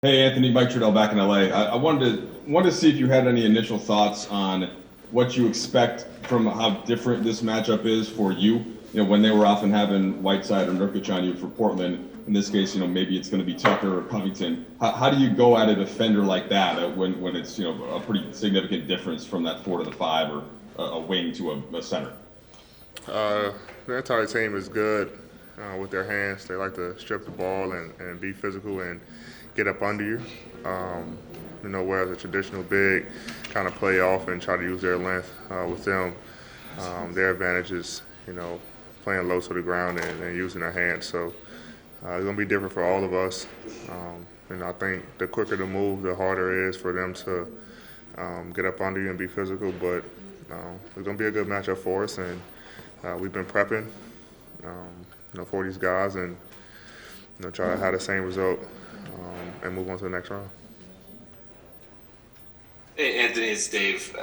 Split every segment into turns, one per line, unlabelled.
Hey Anthony, Mike Trudell back in LA. I wanted to see if you had any initial thoughts on what you expect from how different this matchup is for you. You know, when they were often having Whiteside or Nurkic on you for Portland. In this case, maybe it's going to be Tucker or Covington. How do you go at a defender like that when it's a pretty significant difference from that 4 to the 5 or a wing to a center?
The entire team is good with their hands. They like to strip the ball and be physical and get up under you. Whereas a traditional big kind of play off and try to use their length with them, their advantage is, playing low to the ground and using their hands. So it's going to be different for all of us. And I think the quicker the move, the harder it is for them to get up under you and be physical. But it's going to be a good matchup for us. And we've been prepping, for these guys and, try to have the same result and move on to the next round.
Hey, Anthony, it's Dave.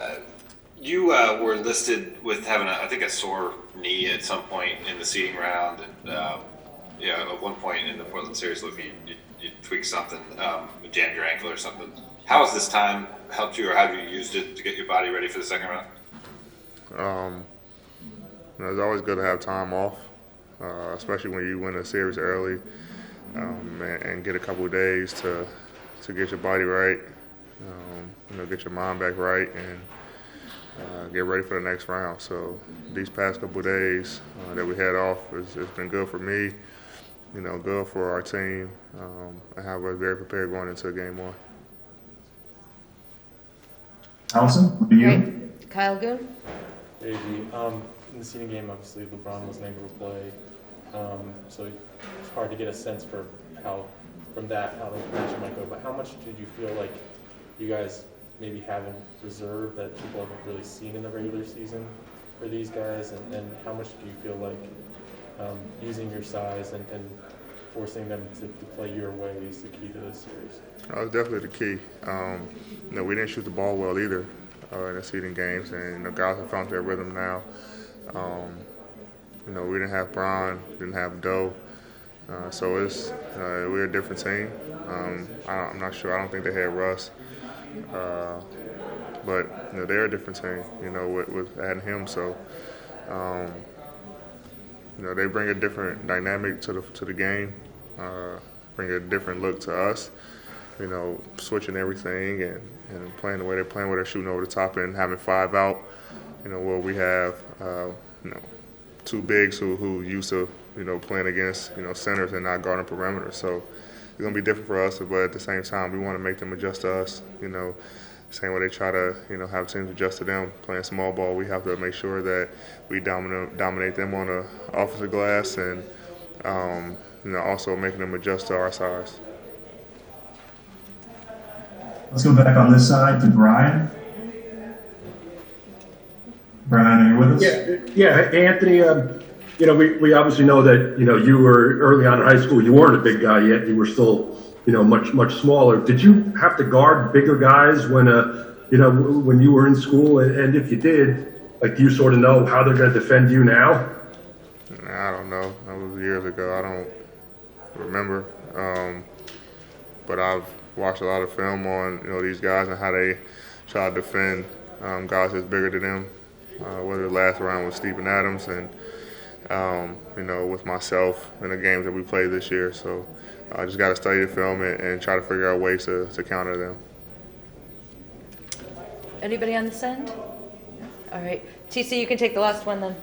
You were listed with having, a sore knee at some point in the seeding round. And, at one point in the Portland series, look, you tweaked something, jammed your ankle or something. How has this time helped you, or how have you used it to get your body ready for the second round?
It's always good to have time off, especially when you win a series early and get a couple of days to get your body right, get your mind back right, and get ready for the next round. So these past couple of days that we had off, it's been good for me, good for our team, and have us very prepared going into game one.
Allison, what are you?
Great. Kyle Goon?
Hey, in the seeding game, obviously LeBron wasn't able to play, so it's hard to get a sense for how the matchup might go. But how much did you feel like you guys maybe have in reserve that people haven't really seen in the regular season for these guys, and how much do you feel like using your size and forcing them to play your way is the key to this series?
That was definitely the key. We didn't shoot the ball well either in the seeding games, and guys have found their rhythm now. We didn't have Bron, didn't have Doe, so we're a different team. I'm not sure. I don't think they had Russ, but they're a different team. With adding him, so they bring a different dynamic to the game, bring a different look to us. Switching everything and playing the way they're playing, where they're shooting over the top and having 5 out. Where we have two bigs who used to playing against centers and not guarding perimeter. So it's gonna be different for us, but at the same time we want to make them adjust to us. Same way they try to have teams adjust to them playing small ball. We have to make sure that we dominate them on the offensive glass and also making them adjust to our size.
Let's go back on this side to Brian. Brian, are you with us?
Yeah. Anthony, we obviously know that, you were early on in high school. You weren't a big guy yet. You were still, much smaller. Did you have to guard bigger guys when you were in school? And if you did, do you sort of know how they're going to defend you now?
I don't know. That was years ago. I don't remember. But I've watched a lot of film on, these guys and how they try to defend guys that's bigger than them. Whether the last round was Steven Adams and, with myself in the games that we played this year. So I just got to study the film and try to figure out ways to counter them.
Anybody on this end? All right. TC, you can take the last one then.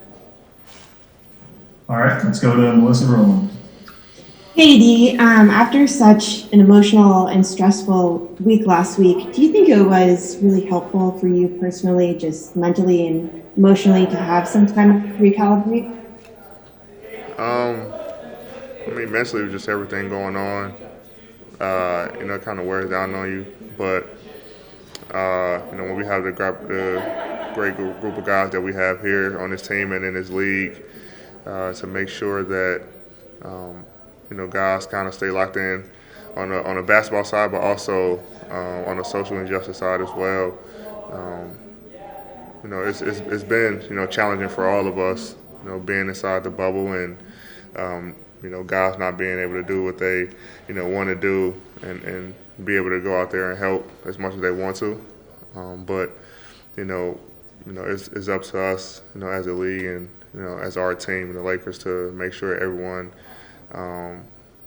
All right, let's go to Melissa Rowland.
Hey, Dee. After such an emotional and stressful week last week, do you think it was really helpful for you personally, just mentally and emotionally, to have some time to recalibrate?
Mentally, with just everything going on, kind of wears down on you. But, when we have the great group of guys that we have here on this team and in this league, to make sure that, guys kind of stay locked in on the basketball side, but also on the social injustice side as well. It's been challenging for all of us. Being inside the bubble and guys not being able to do what they want to do, and be able to go out there and help as much as they want to. But it's up to us, as a league and as our team, the Lakers, to make sure everyone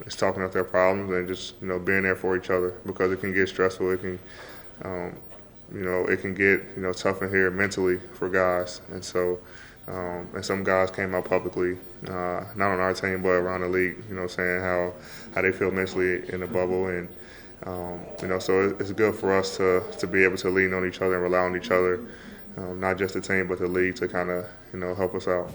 is talking up their problems and just being there for each other, because it can get stressful. It can it can get tough in here mentally for guys, and so. And some guys came out publicly, not on our team, but around the league, saying how they feel mentally in the bubble. And, so it's good for us to be able to lean on each other and rely on each other, not just the team, but the league, to kind of, help us out.